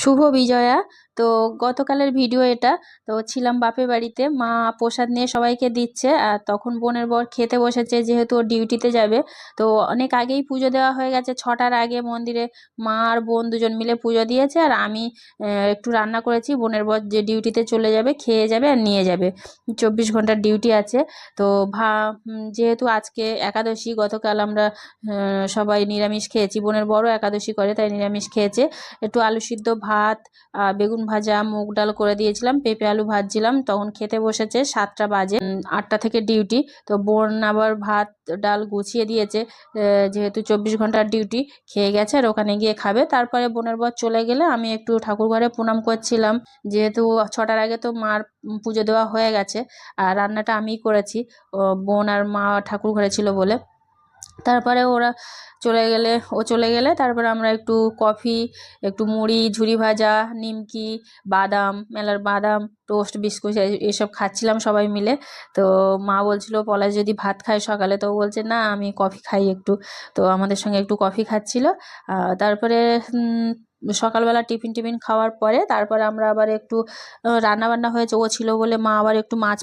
শুভ বিজয়া। তো গতকালের ভিডিও এটা। তো ছিলাম বাপের বাড়িতে, মা প্রসাদ নিয়ে সবাইকে দিচ্ছে, আর তখন বোনের বর খেতে বসেছে, যেহেতু ও ডিউটিতে যাবে। তো অনেক আগেই পুজো দেওয়া হয়ে গেছে, 6টার আগে মন্দিরে মা আর বোন দুজন মিলে পুজো দিয়েছে, আর আমি একটু রান্না করেছি। বোনের বর যে ডিউটিতে চলে যাবে, খেয়ে যাবে আর নিয়ে যাবে, 24 ঘন্টার ডিউটি আছে। তো যেহেতু আজকে একাদশী, গতকাল আমরা সবাই নিরামিষ খেয়েছি, বোনের বড় একাদশী করে তাই নিরামিষ খেয়েছে। একটু আলু সিদ্ধ, ভাত, বেগুন ভাজা, মুগ ডাল করে দিয়েছিলাম, পেঁপে আলু ভাজছিলাম, তখন খেতে বসেছে। 7টা বাজে, 8টা থেকে ডিউটি। তো বোন আবার ভাত ডাল গুছিয়ে দিয়েছে, যেহেতু 24 ঘন্টার ডিউটি, খেয়ে গেছে আর ওখানে গিয়ে খাবে। তারপরে বোনের বর চলে গেলে আমি একটু ঠাকুর ঘরে প্রণাম করছিলাম, যেহেতু 6টার আগে তো মার পুজো দেওয়া হয়ে গেছে, আর রান্নাটা আমিই করেছি। বোন আর মা ঠাকুর ঘরে ছিল বলে। তারপরে ও চলে গেলে তারপরে আমরা একটু কফি, একটু মুড়ি, ঝুরি ভাজা, নিমকি, বাদাম, মেলার বাদাম, টোস্ট, বিস্কুট এসব খাচ্ছিলাম সবাই মিলে। তো মা বলছিল পলাশ যদি ভাত খায় সকালে, তো ও বলছে না আমি কফি খাই একটু। তো আমাদের সঙ্গে একটু কফি খাচ্ছিল। তারপরে সকালবেলা টিফিন টিফিন খাওয়ার পরে তারপরে আমরা আবার একটু রান্না বান্না হয়েছে, ও ছিল বলে মা আবার একটু মাছ